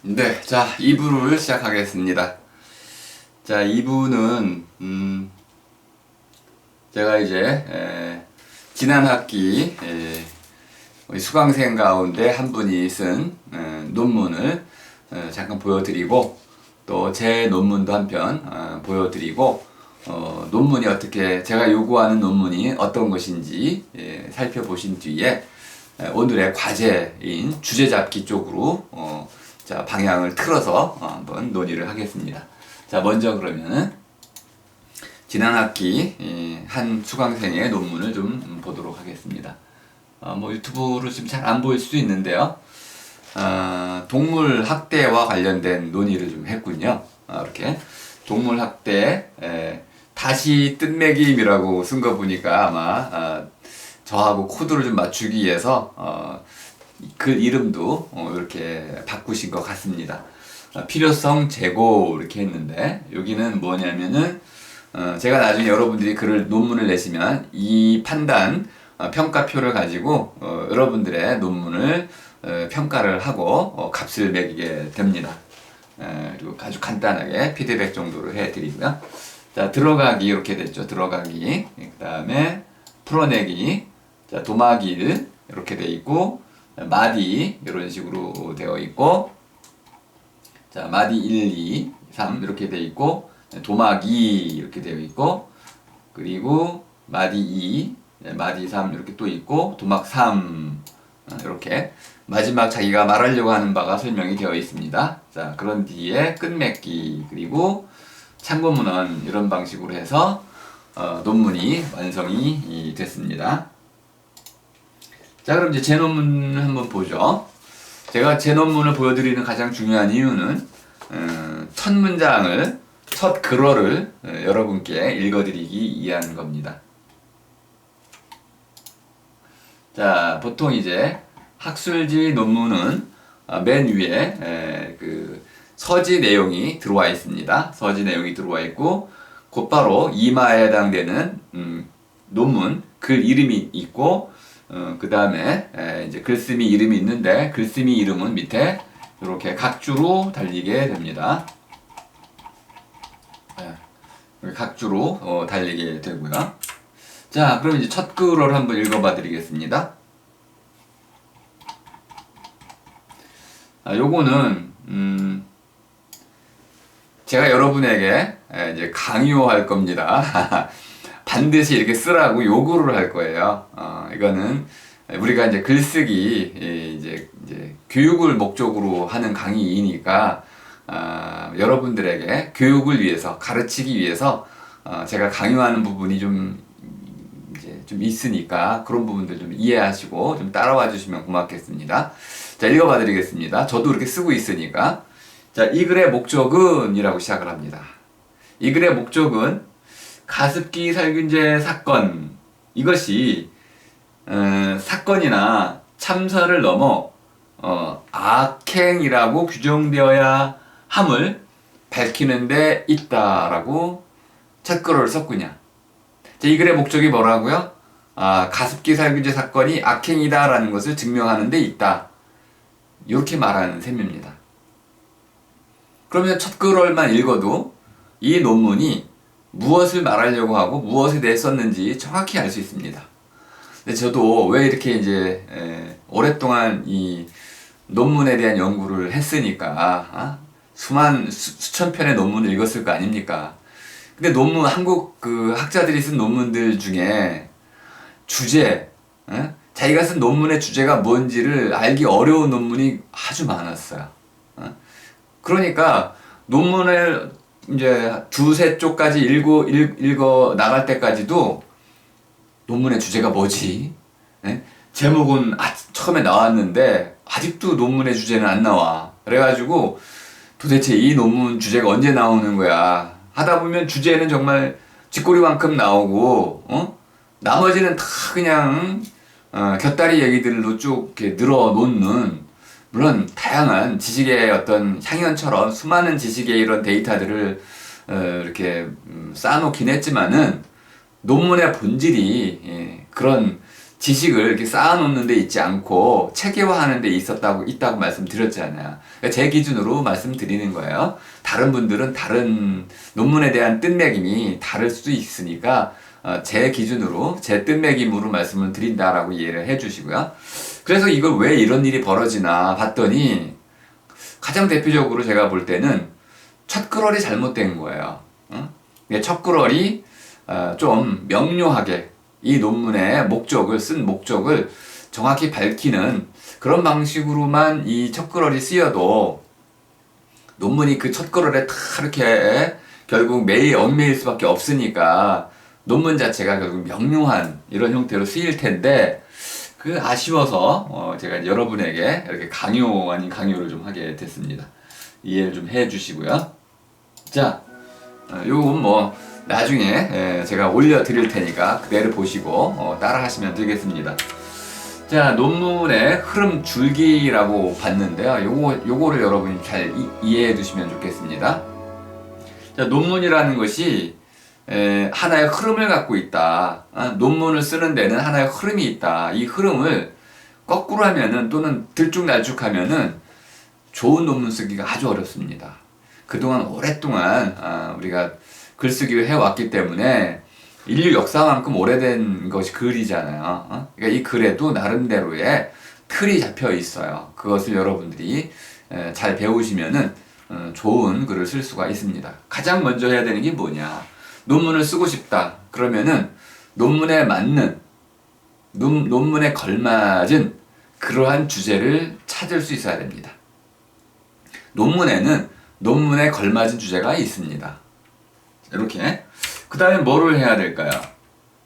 네, 자, 2부를 시작하겠습니다. 자, 2부는, 제가 이제, 지난 학기, 우리 수강생 가운데 한 분이 쓴, 논문을, 잠깐 보여드리고, 또 제 논문도 한편, 보여드리고, 논문이 어떻게, 제가 요구하는 논문이 어떤 것인지, 살펴보신 뒤에, 오늘의 과제인 주제 잡기 쪽으로, 자, 방향을 틀어서 한번 논의를 하겠습니다. 자, 먼저 그러면은 지난 학기 한 수강생의 논문을 좀 보도록 하겠습니다. 뭐 유튜브로 지금 잘 안 보일 수도 있는데요. 동물 학대와 관련된 논의를 좀 했군요. 이렇게 동물 학대 다시 뜬매김이라고 쓴 거 보니까 아마 저하고 코드를 좀 맞추기 위해서 글 이름도 이렇게 바꾸신 것 같습니다. 필요성 재고 이렇게 했는데 여기는 뭐냐면은 제가 나중에 여러분들이 글을 논문을 내시면 이 판단 평가표를 가지고 여러분들의 논문을 평가를 하고 값을 매기게 됩니다. 그리고 아주 간단하게 피드백 정도로 해드리고요. 자, 들어가기 이렇게 됐죠. 들어가기, 그 다음에 풀어내기, 자, 도마길 이렇게 돼 있고, 마디 이런 식으로 되어 있고, 자, 마디 1, 2, 3 이렇게 되어 있고, 도마기 이렇게 되어 있고, 그리고 마디 2, 마디 3 이렇게 또 있고, 도막 3 이렇게 마지막 자기가 말하려고 하는 바가 설명이 되어 있습니다. 자, 그런 뒤에 끝맺기, 그리고 참고문헌 이런 방식으로 해서 논문이 완성이 됐습니다. 자, 그럼 이제 제 논문을 한번 보죠. 제가 제 논문을 보여드리는 가장 중요한 이유는 첫 문장을, 첫 글어를 여러분께 읽어드리기 위한 겁니다. 자, 보통 이제 학술지 논문은 맨 위에 그 서지 내용이 들어와 있습니다. 서지 내용이 들어와 있고 곧바로 이마에 해당되는 논문 글 이름이 있고 그 다음에 이제 글쓰미 이름이 있는데 글쓰미 이름은 밑에 이렇게 각주로 달리게 됩니다. 각주로 달리게 되고요. 자, 그럼 이제 첫 글을 한번 읽어봐 드리겠습니다. 요거는 제가 여러분에게 이제 강요할 겁니다. 반드시 이렇게 쓰라고 요구를 할 거예요. 이거는 우리가 이제 글쓰기 이제 교육을 목적으로 하는 강의이니까 여러분들에게 교육을 위해서 가르치기 위해서 제가 강요하는 부분이 좀 있으니까 그런 부분들 좀 이해하시고 좀 따라와 주시면 고맙겠습니다. 자, 읽어봐 드리겠습니다. 저도 이렇게 쓰고 있으니까. 자, 이 글의 목적은 이라고 시작을 합니다. 이 글의 목적은 가습기 살균제 사건, 이것이 사건이나 참사를 넘어 악행이라고 규정되어야 함을 밝히는 데 있다라고 첫 글을 썼군요. 자, 이 글의 목적이 뭐라고요? 가습기 살균제 사건이 악행이다라는 것을 증명하는 데 있다. 이렇게 말하는 셈입니다. 그러면 첫 글을만 읽어도 이 논문이 무엇을 말하려고 하고 무엇에 대해 썼는지 정확히 알 수 있습니다. 근데 저도 왜 이렇게 이제 오랫동안 이 논문에 대한 연구를 했으니까 수천 편의 논문을 읽었을 거 아닙니까? 근데 논문 한국 그 학자들이 쓴 논문들 중에 주제, 자기가 쓴 논문의 주제가 뭔지를 알기 어려운 논문이 아주 많았어요. 그러니까 논문을 이제 두세 쪽까지 읽어 나갈 때까지도 논문의 주제가 뭐지? 제목은 처음에 나왔는데 아직도 논문의 주제는 안 나와. 그래가지고 도대체 이 논문 주제가 언제 나오는 거야? 하다 보면 주제는 정말 쥐꼬리만큼 나오고 나머지는 다 그냥 곁다리 얘기들로 쭉 이렇게 늘어놓는, 물론 다양한 지식의 어떤 향연처럼 수많은 지식의 이런 데이터들을 이렇게 쌓아놓긴 했지만은 논문의 본질이 그런 지식을 이렇게 쌓아놓는 데 있지 않고 체계화하는 데 있다고 말씀드렸잖아요. 그러니까 제 기준으로 말씀드리는 거예요. 다른 분들은 다른 논문에 대한 뜻매김이 다를 수도 있으니까 제 기준으로 제 뜻매김으로 말씀을 드린다라고 이해를 해주시고요. 그래서 이걸 왜 이런 일이 벌어지나 봤더니 가장 대표적으로 제가 볼 때는 첫글월이 잘못된 거예요. 첫글월이 좀 명료하게 이 논문의 쓴 목적을 정확히 밝히는 그런 방식으로만 이 첫글월이 쓰여도 논문이 그 첫글월에 다 이렇게 결국 얽매일 수밖에 없으니까 논문 자체가 결국 명료한 이런 형태로 쓰일 텐데 그 아쉬워서 제가 여러분에게 이렇게 강요 아닌 강요를 좀 하게 됐습니다. 이해를 좀 해주시고요. 자, 요건 뭐 나중에 제가 올려드릴 테니까 그대로 보시고 따라 하시면 되겠습니다. 자, 논문의 흐름 줄기라고 봤는데요. 요거를 여러분이 잘 이해해 두시면 좋겠습니다. 자, 논문이라는 것이 하나의 흐름을 갖고 있다. 논문을 쓰는 데는 하나의 흐름이 있다. 이 흐름을 거꾸로 하면은 또는 들쭉날쭉하면은 좋은 논문 쓰기가 아주 어렵습니다. 그동안 오랫동안 우리가 글쓰기를 해왔기 때문에 인류 역사만큼 오래된 것이 글이잖아요. 그러니까 이 글에도 나름대로의 틀이 잡혀 있어요. 그것을 여러분들이 잘 배우시면은 좋은 글을 쓸 수가 있습니다. 가장 먼저 해야 되는 게 뭐냐? 논문을 쓰고 싶다. 그러면은 논문에 맞는, 논문에 걸맞은 그러한 주제를 찾을 수 있어야 됩니다. 논문에는 논문에 걸맞은 주제가 있습니다. 이렇게. 그 다음에 뭐를 해야 될까요?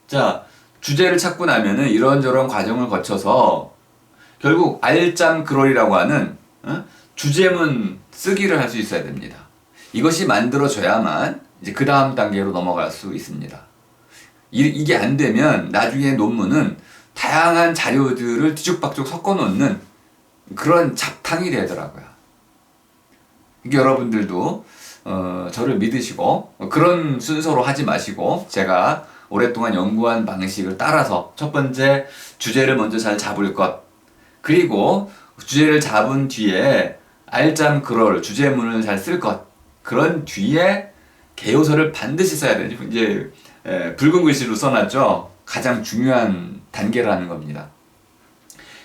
자, 주제를 찾고 나면은 이런저런 과정을 거쳐서 결국 알짬그럴이라고 하는 주제문 쓰기를 할 수 있어야 됩니다. 이것이 만들어져야만 이제 그 다음 단계로 넘어갈 수 있습니다. 이게 안 되면 나중에 논문은 다양한 자료들을 뒤죽박죽 섞어 놓는 그런 잡탕이 되더라고요. 이게 여러분들도 저를 믿으시고 그런 순서로 하지 마시고 제가 오랫동안 연구한 방식을 따라서 첫 번째 주제를 먼저 잘 잡을 것, 그리고 주제를 잡은 뒤에 알짬그럴 주제문을 잘 쓸 것, 그런 뒤에 개요서를 반드시 써야 되죠. 이제 붉은 글씨로 써놨죠. 가장 중요한 단계라는 겁니다.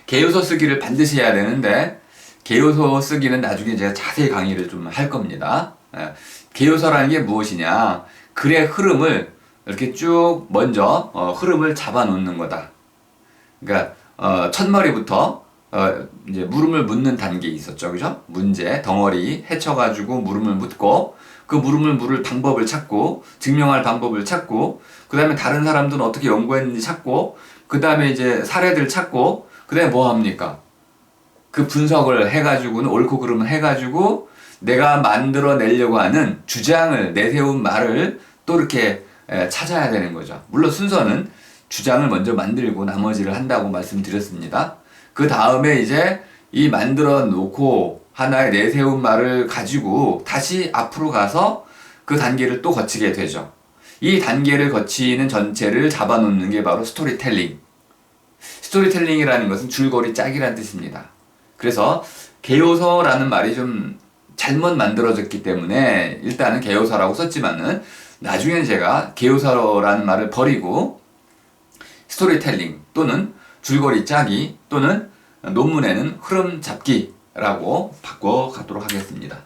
개요서 쓰기를 반드시 해야 되는데 개요서 쓰기는 나중에 제가 자세히 강의를 좀 할 겁니다. 개요서라는 게 무엇이냐? 글의 흐름을 이렇게 쭉 먼저 흐름을 잡아 놓는 거다. 그러니까 첫머리부터 이제 물음을 묻는 단계 있었죠, 그죠? 문제 덩어리 헤쳐가지고 물음을 묻고 그 물음을 물을 방법을 찾고 증명할 방법을 찾고 그 다음에 다른 사람들은 어떻게 연구했는지 찾고 그 다음에 이제 사례들 찾고 그 다음에 뭐 합니까? 그 분석을 해가지고는 옳고 그름을 해가지고 내가 만들어내려고 하는 주장을 내세운 말을 또 이렇게 찾아야 되는 거죠. 물론 순서는 주장을 먼저 만들고 나머지를 한다고 말씀드렸습니다. 그 다음에 이제 이 만들어 놓고 하나의 내세운 말을 가지고 다시 앞으로 가서 그 단계를 또 거치게 되죠. 이 단계를 거치는 전체를 잡아놓는 게 바로 스토리텔링. 스토리텔링이라는 것은 줄거리 짝이라는 뜻입니다. 그래서 개요서라는 말이 좀 잘못 만들어졌기 때문에 일단은 개요서라고 썼지만은 나중엔 제가 개요서라는 말을 버리고 스토리텔링 또는 줄거리 짜기 또는 논문에는 흐름 잡기라고 바꿔가도록 하겠습니다.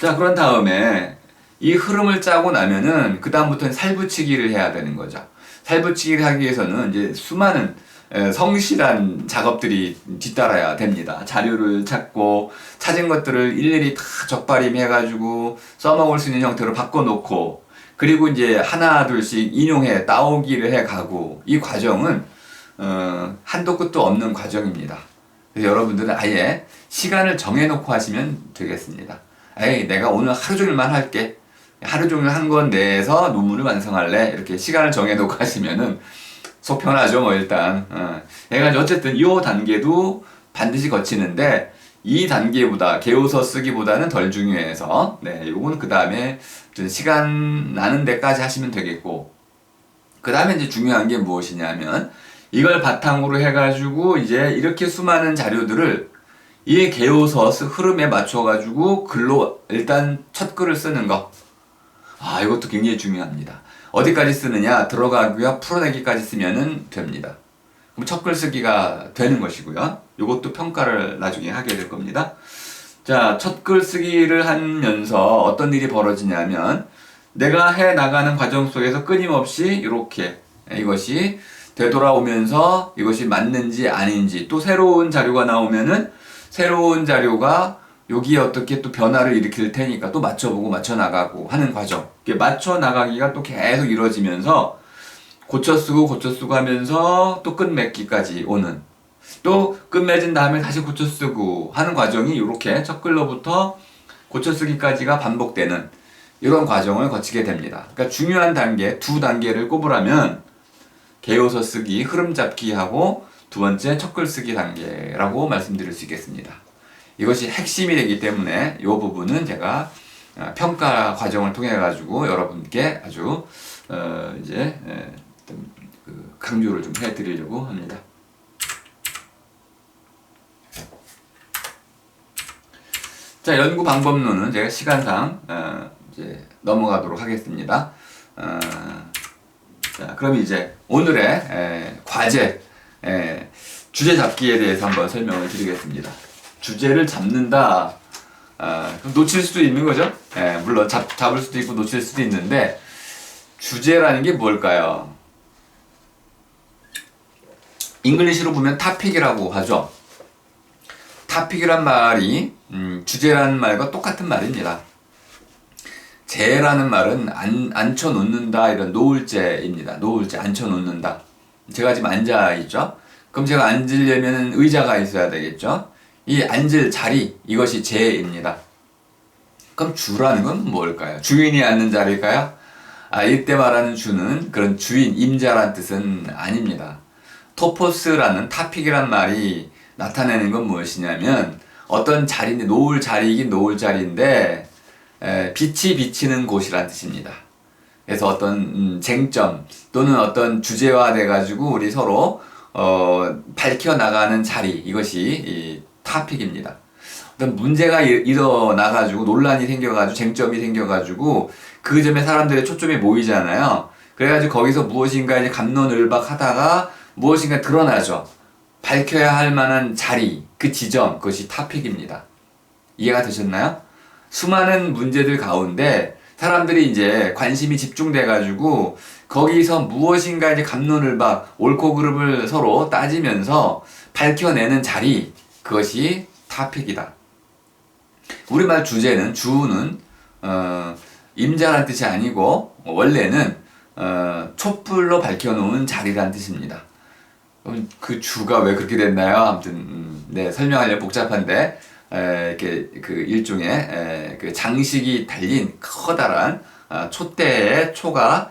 자, 그런 다음에 이 흐름을 짜고 나면은 그 다음부터는 살붙이기를 해야 되는 거죠. 살붙이기를 하기 위해서는 이제 수많은 성실한 작업들이 뒤따라야 됩니다. 자료를 찾고 찾은 것들을 일일이 다 적발임해가지고 써먹을 수 있는 형태로 바꿔놓고 그리고 이제 하나 둘씩 인용해 따오기를 해가고 이 과정은 한도 끝도 없는 과정입니다. 그래서 여러분들은 아예 시간을 정해놓고 하시면 되겠습니다. 에이, 내가 오늘 하루 종일만 할게. 하루 종일 한 건 내에서 논문을 완성할래. 이렇게 시간을 정해놓고 하시면은 속 편하죠, 뭐, 일단. 그래가지고 어쨌든 이 단계도 반드시 거치는데, 이 단계보다, 개요서 쓰기보다는 덜 중요해서, 네, 요건 그 다음에 시간 나는 데까지 하시면 되겠고, 그 다음에 이제 중요한 게 무엇이냐면, 이걸 바탕으로 해가지고 이제 이렇게 수많은 자료들을 이 개요서 흐름에 맞춰가지고 글로 일단 첫 글을 쓰는 거. 이것도 굉장히 중요합니다. 어디까지 쓰느냐? 들어가기와 풀어내기까지 쓰면은 됩니다. 그럼 첫 글 쓰기가 되는 것이고요. 이것도 평가를 나중에 하게 될 겁니다. 자, 첫 글 쓰기를 하면서 어떤 일이 벌어지냐면 내가 해 나가는 과정 속에서 끊임없이 이렇게 이것이 되돌아오면서 이것이 맞는지 아닌지 또 새로운 자료가 나오면은 새로운 자료가 여기에 어떻게 또 변화를 일으킬 테니까 또 맞춰보고 맞춰나가고 하는 과정. 맞춰나가기가 또 계속 이루어지면서 고쳐쓰고 하면서 또 끝맺기까지 오는, 또 끝맺은 다음에 다시 고쳐쓰고 하는 과정이 이렇게 첫 글로부터 고쳐쓰기까지가 반복되는 이런 과정을 거치게 됩니다. 그러니까 중요한 단계, 두 단계를 꼽으라면 개요서 쓰기, 흐름 잡기하고 두 번째 첫 글 쓰기 단계라고 말씀드릴 수 있겠습니다. 이것이 핵심이 되기 때문에 이 부분은 제가 평가 과정을 통해 가지고 여러분께 아주 이제 강조를 좀 해드리려고 합니다. 자, 연구 방법론은 제가 시간상 이제 넘어가도록 하겠습니다. 자, 그럼 이제 오늘의 과제, 주제 잡기에 대해서 한번 설명을 드리겠습니다. 주제를 잡는다. 그럼 놓칠 수도 있는 거죠? 물론 잡을 수도 있고 놓칠 수도 있는데, 주제라는 게 뭘까요? 잉글리시로 보면 타픽이라고 하죠. 타픽이란 말이 주제라는 말과 똑같은 말입니다. 제라는 말은 앉혀놓는다, 이런 노을제입니다. 노을제, 앉혀놓는다. 제가 지금 앉아있죠? 그럼 제가 앉으려면 의자가 있어야 되겠죠? 이 앉을 자리, 이것이 제입니다. 그럼 주라는 건 뭘까요? 주인이 앉는 자리일까요? 이때 말하는 주는 그런 주인, 임자란 뜻은 아닙니다. 토포스라는 타픽이란 말이 나타내는 건 무엇이냐면 어떤 자리인데, 노을 자리이긴 노을 자리인데 빛이 비치는 곳이란 뜻입니다. 그래서 어떤 쟁점 또는 어떤 주제화돼 가지고 우리 서로 밝혀나가는 자리, 이것이 이 타픽입니다. 어떤 문제가 일어나가지고 논란이 생겨가지고 쟁점이 생겨가지고 그 점에 사람들의 초점이 모이잖아요. 그래가지고 거기서 무엇인가 이제 갑론을박하다가 무엇인가 드러나죠. 밝혀야 할 만한 자리, 그 지점, 그것이 타픽입니다. 이해가 되셨나요? 수많은 문제들 가운데 사람들이 이제 관심이 집중돼가지고 거기서 무엇인가 이제 갑론을박, 옳고 그름을 서로 따지면서 밝혀내는 자리, 그것이 타픽이다. 우리말 주제는, 주는 임자란 뜻이 아니고 원래는 촛불로 밝혀놓은 자리란 뜻입니다. 그 주가 왜 그렇게 됐나요? 아무튼 설명하려면 복잡한데 이렇게 그 일종의 그 장식이 달린 커다란 촛대의 초가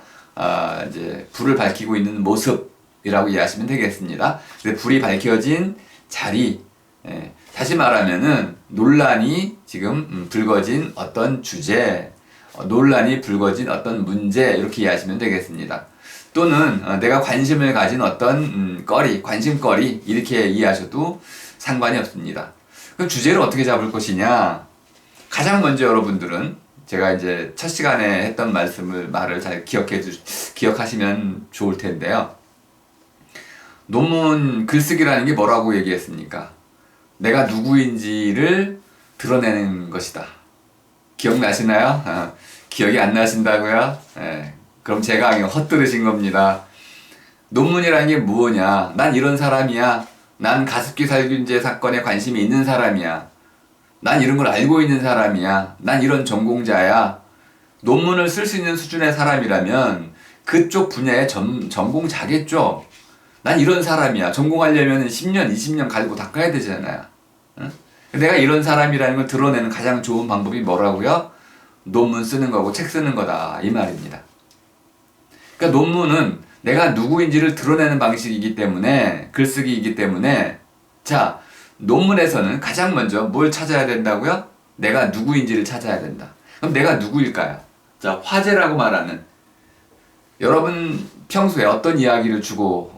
이제 불을 밝히고 있는 모습이라고 이해하시면 되겠습니다. 불이 밝혀진 자리, 다시 말하면은 논란이 지금 불거진 어떤 주제, 논란이 불거진 어떤 문제, 이렇게 이해하시면 되겠습니다. 또는 내가 관심을 가진 어떤 거리, 관심거리, 이렇게 이해하셔도 상관이 없습니다. 그럼 주제를 어떻게 잡을 것이냐? 가장 먼저 여러분들은 제가 이제 첫 시간에 했던 말을 잘 기억하시면 좋을 텐데요. 논문 글쓰기라는 게 뭐라고 얘기했습니까? 내가 누구인지를 드러내는 것이다. 기억나시나요? 기억이 안 나신다고요? 그럼 제가 헛들으신 겁니다. 논문이라는 게 뭐냐? 난 이런 사람이야. 난 가습기 살균제 사건에 관심이 있는 사람이야. 난 이런 걸 알고 있는 사람이야. 난 이런 전공자야. 논문을 쓸 수 있는 수준의 사람이라면 그쪽 분야의 전공자겠죠. 난 이런 사람이야. 전공하려면 10년, 20년 갈고 닦아야 되잖아요. 응? 내가 이런 사람이라는 걸 드러내는 가장 좋은 방법이 뭐라고요? 논문 쓰는 거고 책 쓰는 거다, 이 말입니다. 그러니까 논문은 내가 누구인지를 드러내는 방식이기 때문에, 글쓰기이기 때문에, 자, 논문에서는 가장 먼저 뭘 찾아야 된다고요? 내가 누구인지를 찾아야 된다. 그럼 내가 누구일까요? 자, 화제라고 말하는, 여러분 평소에 어떤 이야기를 주로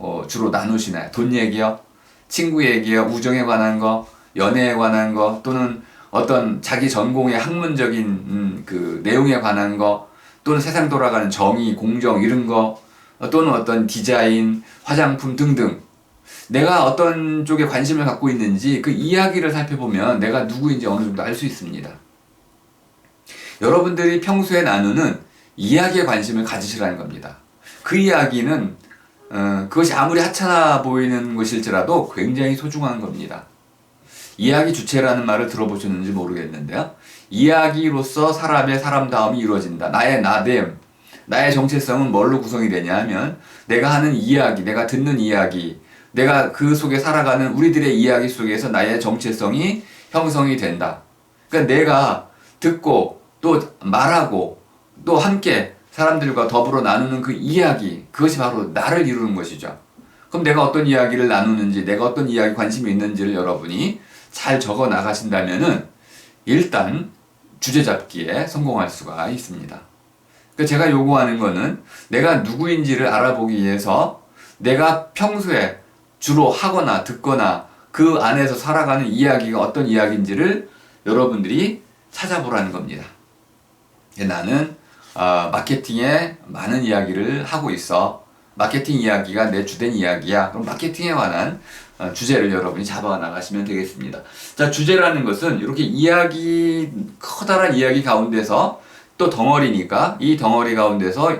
나누시나요? 돈 얘기요? 친구 얘기요? 우정에 관한 거? 연애에 관한 거? 또는 어떤 자기 전공의 학문적인 그 내용에 관한 거? 또는 세상 돌아가는 정의, 공정 이런 거? 또는 어떤 디자인, 화장품 등등. 내가 어떤 쪽에 관심을 갖고 있는지 그 이야기를 살펴보면 내가 누구인지 어느 정도 알 수 있습니다. 여러분들이 평소에 나누는 이야기에 관심을 가지시라는 겁니다. 그 이야기는 그것이 아무리 하찮아 보이는 것일지라도 굉장히 소중한 겁니다. 이야기 주체라는 말을 들어보셨는지 모르겠는데요. 이야기로서 사람의 사람다움이 이루어진다. 나의 나됨, 나의 정체성은 뭘로 구성이 되냐 하면 내가 하는 이야기, 내가 듣는 이야기, 내가 그 속에 살아가는 우리들의 이야기 속에서 나의 정체성이 형성이 된다. 그러니까 내가 듣고 또 말하고 또 함께 사람들과 더불어 나누는 그 이야기, 그것이 바로 나를 이루는 것이죠. 그럼 내가 어떤 이야기를 나누는지, 내가 어떤 이야기 관심이 있는지를 여러분이 잘 적어 나가신다면은 일단 주제 잡기에 성공할 수가 있습니다. 그러니까 제가 요구하는 거는 내가 누구인지를 알아보기 위해서 내가 평소에 주로 하거나 듣거나 그 안에서 살아가는 이야기가 어떤 이야기인지를 여러분들이 찾아보라는 겁니다. 나는 마케팅에 많은 이야기를 하고 있어. 마케팅 이야기가 내 주된 이야기야. 그럼 마케팅에 관한 주제를 여러분이 잡아 나가시면 되겠습니다. 자, 주제라는 것은 이렇게 커다란 이야기 가운데서 또 덩어리니까 이 덩어리 가운데서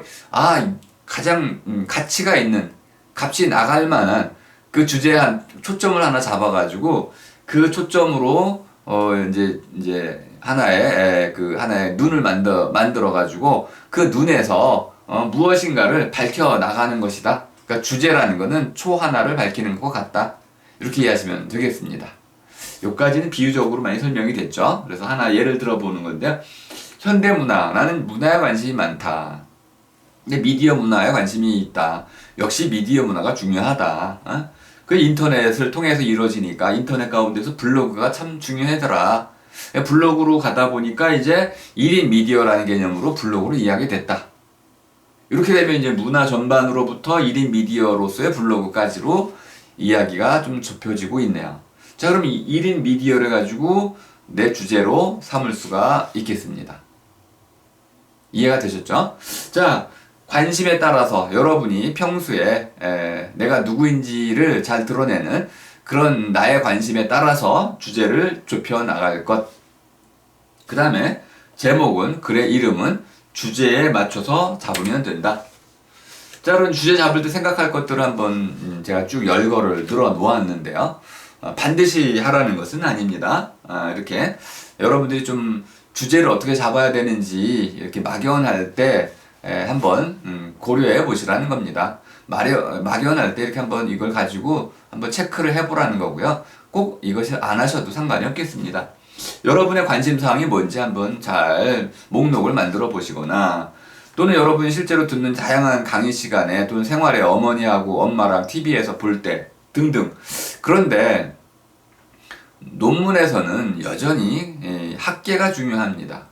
가장 가치가 있는, 값이 나갈 만한 그 주제에 초점을 하나 잡아가지고 그 초점으로 이제 하나의 눈을 만들어가지고 그 눈에서 무엇인가를 밝혀 나가는 것이다. 그러니까 주제라는 것은 초 하나를 밝히는 것 같다. 이렇게 이해하시면 되겠습니다. 여기까지는 비유적으로 많이 설명이 됐죠. 그래서 하나 예를 들어보는 건데요. 현대문화, 나는 문화에 관심이 많다. 근데 미디어 문화에 관심이 있다. 역시 미디어 문화가 중요하다. 그 인터넷을 통해서 이루어지니까 인터넷 가운데서 블로그가 참 중요하더라. 블로그로 가다 보니까 이제 1인 미디어라는 개념으로 블로그로 이야기됐다. 이렇게 되면 이제 문화 전반으로부터 1인 미디어로서의 블로그까지로 이야기가 좀 좁혀지고 있네요. 자, 그럼 이 1인 미디어를 가지고 내 주제로 삼을 수가 있겠습니다. 이해가 되셨죠? 자, 관심에 따라서 여러분이 평소에 내가 누구인지를 잘 드러내는 그런 나의 관심에 따라서 주제를 좁혀 나갈 것. 그 다음에 제목은, 글의 이름은 주제에 맞춰서 잡으면 된다. 자, 그럼 주제 잡을 때 생각할 것들을 한번 제가 쭉 10거를 늘어 놓았는데요. 반드시 하라는 것은 아닙니다. 이렇게 여러분들이 좀 주제를 어떻게 잡아야 되는지 이렇게 막연할 때 한번 고려해 보시라는 겁니다. 막연할 때 이렇게 한번 이걸 가지고 한번 체크를 해보라는 거고요. 꼭 이것을 안 하셔도 상관이 없겠습니다. 여러분의 관심사항이 뭔지 한번 잘 목록을 만들어 보시거나 또는 여러분이 실제로 듣는 다양한 강의 시간에 또는 생활에 어머니하고 엄마랑 TV에서 볼 때 등등. 그런데 논문에서는 여전히 학계가 중요합니다.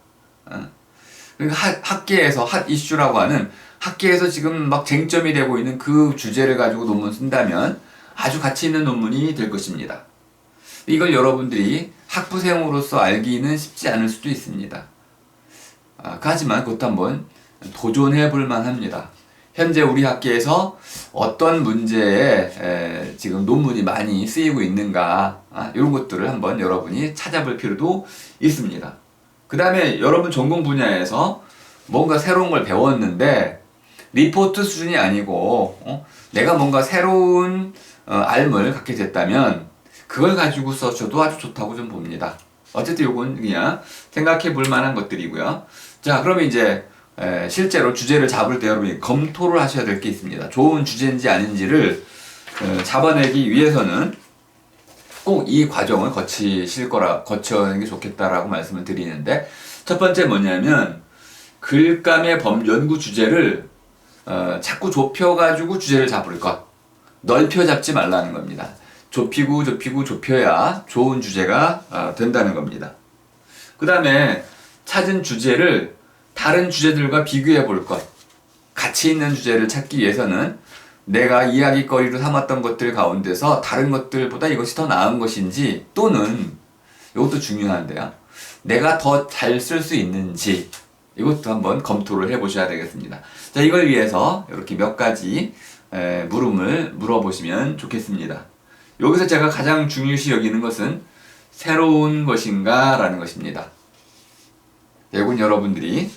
그러니까 학계에서 핫 이슈라고 하는 학계에서 지금 막 쟁점이 되고 있는 그 주제를 가지고 논문 쓴다면 아주 가치 있는 논문이 될 것입니다. 이걸 여러분들이 학부생으로서 알기는 쉽지 않을 수도 있습니다. 하지만 그것도 한번 도전해 볼 만합니다. 현재 우리 학계에서 어떤 문제에 지금 논문이 많이 쓰이고 있는가, 이런 것들을 한번 여러분이 찾아볼 필요도 있습니다. 그 다음에 여러분 전공 분야에서 뭔가 새로운 걸 배웠는데 리포트 수준이 아니고 내가 뭔가 새로운 알을 갖게 됐다면 그걸 가지고 써줘도 아주 좋다고 좀 봅니다. 어쨌든 요건 그냥 생각해 볼 만한 것들이고요. 자, 그러면 이제 실제로 주제를 잡을 때 여러분이 검토를 하셔야 될 게 있습니다. 좋은 주제인지 아닌지를 잡아내기 위해서는 꼭 이 과정을 거쳐야 게 좋겠다라고 말씀을 드리는데, 첫 번째 뭐냐면 글감의 연구 주제를 자꾸 좁혀가지고 주제를 잡을 것, 넓혀 잡지 말라는 겁니다. 좁혀야 좋은 주제가 된다는 겁니다. 그 다음에 찾은 주제를 다른 주제들과 비교해 볼 것. 가치 있는 주제를 찾기 위해서는 내가 이야기거리로 삼았던 것들 가운데서 다른 것들보다 이것이 더 나은 것인지, 또는 이것도 중요한데요, 내가 더 잘 쓸 수 있는지, 이것도 한번 검토를 해보셔야 되겠습니다. 자, 이걸 위해서 이렇게 몇 가지 물음을 물어보시면 좋겠습니다. 여기서 제가 가장 중요시 여기는 것은 새로운 것인가 라는 것입니다. 이건 여러분들이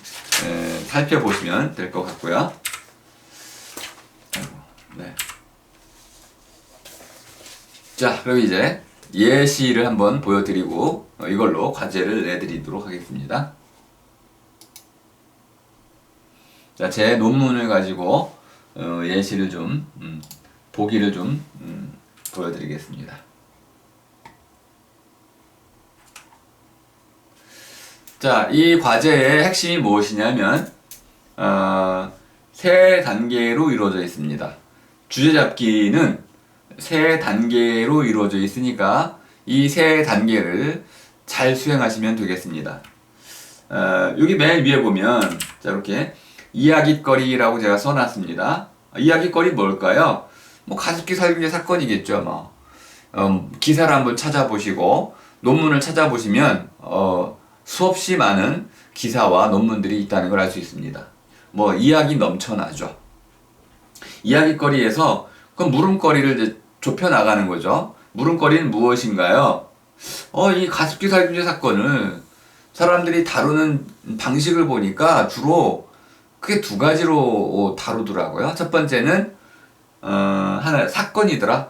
살펴보시면 될 것 같고요. 네. 자, 그럼 이제 예시를 한번 보여드리고 이걸로 과제를 내드리도록 하겠습니다. 자, 제 논문을 가지고 예시를 좀 보기를 좀 보여드리겠습니다. 자, 이 과제의 핵심이 무엇이냐면 세 단계로 이루어져 있습니다. 주제 잡기는 세 단계로 이루어져 있으니까 이 세 단계를 잘 수행하시면 되겠습니다. 여기 맨 위에 보면 자, 이렇게 이야깃거리라고 제가 써놨습니다. 이야깃거리 뭘까요? 뭐 가습기 살균제 사건이겠죠. 뭐 기사를 한번 찾아보시고 논문을 찾아보시면 수없이 많은 기사와 논문들이 있다는 걸 알 수 있습니다. 뭐 이야기 넘쳐나죠. 이야깃거리에서 그 물음거리를 이제 좁혀 나가는 거죠. 물음거리는 무엇인가요? 이 가습기 살균제 사건을 사람들이 다루는 방식을 보니까 주로 크게 두 가지로 다루더라고요. 첫 번째는 하나의 사건이더라.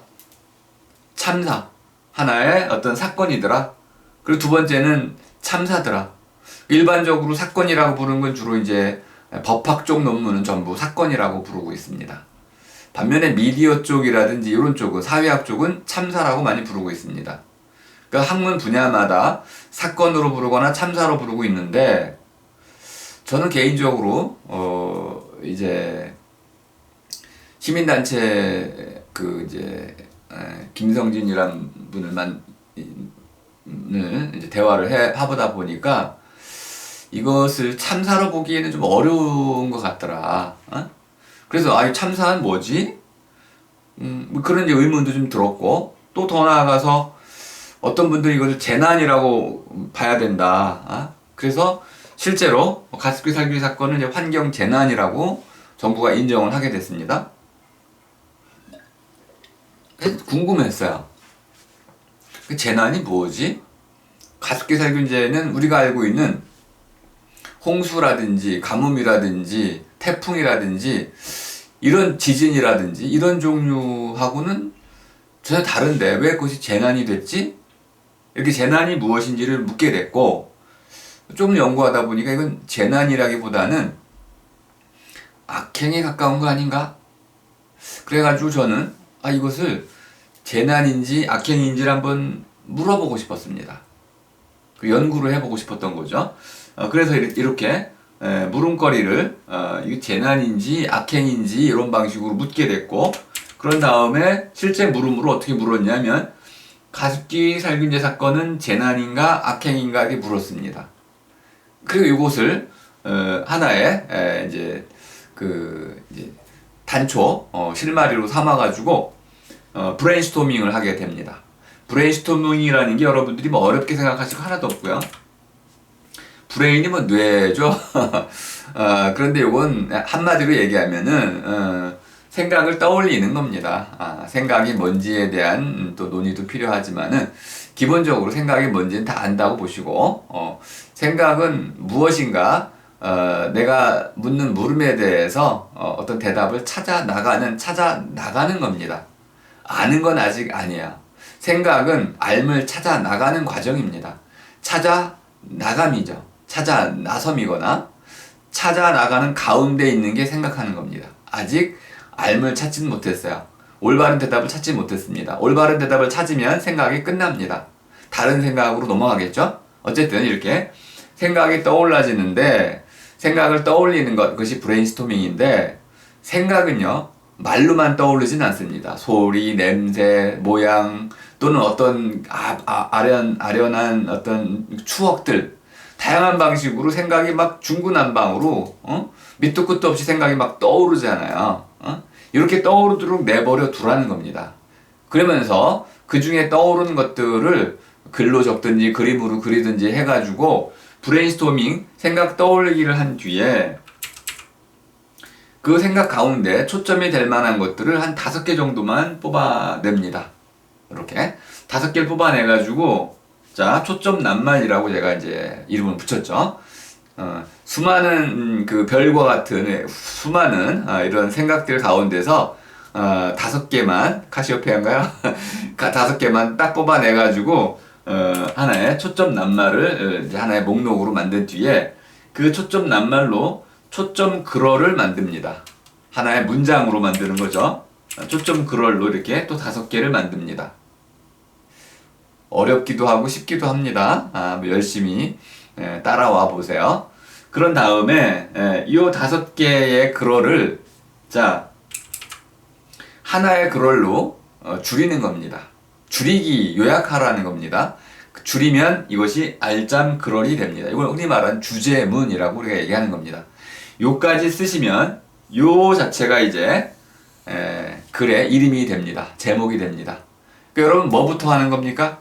참사. 하나의 어떤 사건이더라. 그리고 두 번째는 참사더라. 일반적으로 사건이라고 부르는 건 주로 이제 법학 쪽 논문은 전부 사건이라고 부르고 있습니다. 반면에 미디어 쪽이라든지 이런 쪽은, 사회학 쪽은 참사라고 많이 부르고 있습니다. 그러니까 학문 분야마다 사건으로 부르거나 참사로 부르고 있는데, 저는 개인적으로 이제 시민단체 이제 김성진이란 분을 이제 대화를 해보다 보니까 이것을 참사로 보기에는 좀 어려운 것 같더라. 그래서 참사는 뭐지? 뭐 그런 의문도 좀 들었고, 또 더 나아가서 어떤 분들이 이것을 재난이라고 봐야 된다. 그래서 실제로 가습기 살균 사건은 이제 환경 재난이라고 정부가 인정을 하게 됐습니다. 궁금했어요. 그 재난이 뭐지? 가습기 살균제는 우리가 알고 있는 홍수라든지 가뭄이라든지 태풍이라든지 이런 지진이라든지 이런 종류하고는 전혀 다른데 왜 그것이 재난이 됐지? 이렇게 재난이 무엇인지를 묻게 됐고, 좀 연구하다 보니까 이건 재난이라기보다는 악행에 가까운 거 아닌가? 그래가지고 저는 이것을 재난인지 악행인지를 한번 물어보고 싶었습니다. 그 연구를 해보고 싶었던 거죠. 그래서 이렇게 물음거리를 이게 재난인지 악행인지 이런 방식으로 묻게 됐고, 그런 다음에 실제 물음으로 어떻게 물었냐면 가습기 살균제 사건은 재난인가 악행인가 이렇게 물었습니다. 그리고 이것을 하나의 이제 단초 실마리로 삼아가지고 브레인스토밍을 하게 됩니다. 브레인스토밍이라는 게 여러분들이 뭐 어렵게 생각하실 거 하나도 없고요. 브레인이 뭐 뇌죠. 그런데 이건 한마디로 얘기하면은 생각을 떠올리는 겁니다. 생각이 뭔지에 대한 또 논의도 필요하지만은 기본적으로 생각이 뭔지는 다 안다고 보시고, 생각은 무엇인가, 내가 묻는 물음에 대해서 어떤 대답을 찾아 나가는 겁니다. 아는 건 아직 아니야. 생각은 알을 찾아 나가는 과정입니다. 찾아 나감이죠. 찾아 나섬이거나 찾아 나가는 가운데 있는 게 생각하는 겁니다. 아직 알을 찾지는 못했어요. 올바른 대답을 찾지 못했습니다. 올바른 대답을 찾으면 생각이 끝납니다. 다른 생각으로 넘어가겠죠? 어쨌든 이렇게 생각이 떠올라지는데, 생각을 떠올리는 그것이 브레인스토밍인데, 생각은요 말로만 떠오르진 않습니다. 소리, 냄새, 모양, 또는 어떤 아련한 어떤 추억들, 다양한 방식으로 생각이 막 중구난방으로 밑도 끝도 없이 생각이 막 떠오르잖아요. 이렇게 떠오르도록 내버려 두라는 겁니다. 그러면서 그 중에 떠오르는 것들을 글로 적든지 그림으로 그리든지 해가지고 브레인스토밍 생각 떠올리기를 한 뒤에 그 생각 가운데 초점이 될 만한 것들을 한 5개 정도만 뽑아냅니다. 이렇게 5개를 뽑아내가지고 자, 초점 낱말이라고 제가 이제 이름을 붙였죠. 수많은 그 별과 같은 수많은 이런 생각들 가운데서 5개만 카시오페아인가요? 5개만 딱 뽑아내가지고 하나의 초점 낱말을 이제 하나의 목록으로 만든 뒤에 그 초점 낱말로 초점 글어를 만듭니다. 하나의 문장으로 만드는 거죠. 초점 글어로 이렇게 또 5개를 만듭니다. 어렵기도 하고 쉽기도 합니다. 뭐 열심히 따라와 보세요. 그런 다음에 이 5개의 글어를 자 하나의 글어로 줄이는 겁니다. 줄이기, 요약하라는 겁니다. 줄이면 이것이 알짱 글얼이 됩니다. 이걸 흔히 말하는 주제문이라고 우리가 얘기하는 겁니다. 요까지 쓰시면 요 자체가 이제 글의 이름이 됩니다. 제목이 됩니다. 그러니까 여러분 뭐부터 하는 겁니까?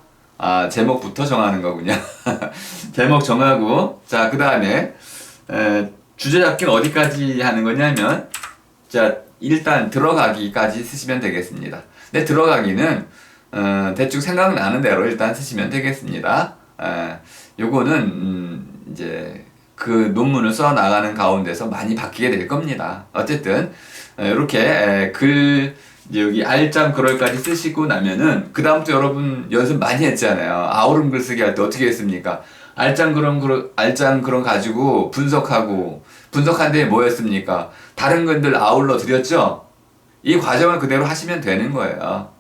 제목부터 정하는 거군요. 제목 정하고 자 그 다음에 주제 잡기는 어디까지 하는 거냐면 자 일단 들어가기까지 쓰시면 되겠습니다. 근데 들어가기는 대충 생각나는 대로 일단 쓰시면 되겠습니다. 요거는 이제 그 논문을 써 나가는 가운데서 많이 바뀌게 될 겁니다. 어쨌든 이렇게 글 여기 알짱 글얼까지 쓰시고 나면은 그 다음부터 여러분 연습 많이 했잖아요. 아우름 글쓰기 할 때 어떻게 했습니까? 알짱 글언 가지고 분석한 데에 뭐였습니까? 다른 글들 아울러 드렸죠? 이 과정을 그대로 하시면 되는 거예요.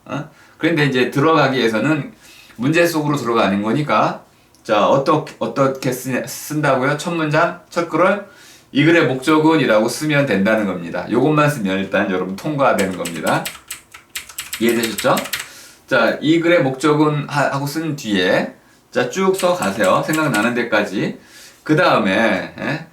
그런데 이제 들어가기 위해서는 문제 속으로 들어가는 거니까 자 어떻게 쓴다고요? 첫 문장, 첫 글을 이 글의 목적은 이라고 쓰면 된다는 겁니다. 요것만 쓰면 일단 여러분 통과되는 겁니다. 이해되셨죠? 자, 이 글의 목적은 하고 쓴 뒤에 자 쭉 써 가세요. 생각나는 데까지. 그 다음에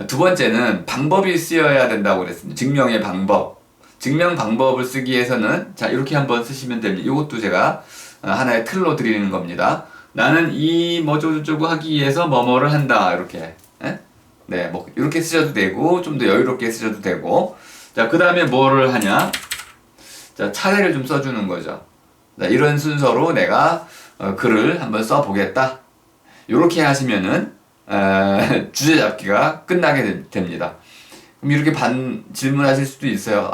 두 번째는 방법이 쓰여야 된다고 그랬습니다. 증명의 방법. 증명 방법을 쓰기 위해서는 자 이렇게 한번 쓰시면 됩니다. 이것도 제가 하나의 틀로 드리는 겁니다. 나는 이 뭐저쩌고 하기 위해서 뭐뭐를 한다. 이렇게. 네, 뭐 이렇게 쓰셔도 되고 좀 더 여유롭게 쓰셔도 되고 자 그 다음에 뭐를 하냐 자 차례를 좀 써주는 거죠. 자, 이런 순서로 내가 글을 한번 써보겠다. 이렇게 하시면은 주제 잡기가 끝나게 됩니다. 그럼 이렇게 질문하실 수도 있어요.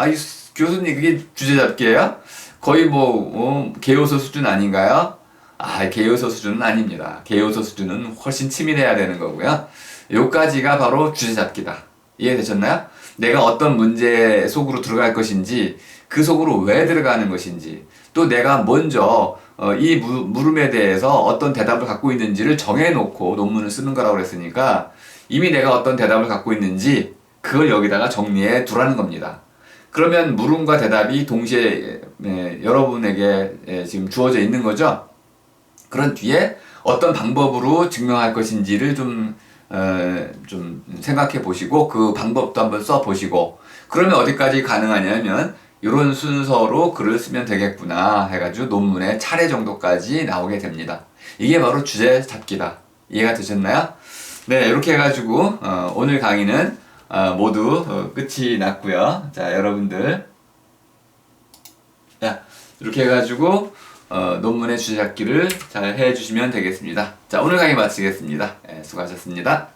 교수님 그게 주제 잡기예요? 거의 개요서 수준 아닌가요? 개요서 수준은 아닙니다. 개요서 수준은 훨씬 치밀해야 되는 거고요. 요까지가 바로 주제 잡기다. 이해되셨나요? 내가 어떤 문제 속으로 들어갈 것인지, 그 속으로 왜 들어가는 것인지, 또 내가 먼저 이 물음에 대해서 어떤 대답을 갖고 있는지를 정해놓고 논문을 쓰는 거라고 그랬으니까 이미 내가 어떤 대답을 갖고 있는지 그걸 여기다가 정리해 두라는 겁니다. 그러면 물음과 대답이 동시에 여러분에게 지금 주어져 있는 거죠. 그런 뒤에 어떤 방법으로 증명할 것인지를 좀 생각해 보시고 그 방법도 한번 써 보시고 그러면 어디까지 가능하냐면 이런 순서로 글을 쓰면 되겠구나 해가지고 논문의 차례 정도까지 나오게 됩니다. 이게 바로 주제 잡기다. 이해가 되셨나요? 네, 이렇게 해가지고 오늘 강의는 모두 끝이 났고요. 자, 여러분들 이렇게 해가지고 논문의 주제 잡기를 잘 해주시면 되겠습니다. 자, 오늘 강의 마치겠습니다. 수고하셨습니다.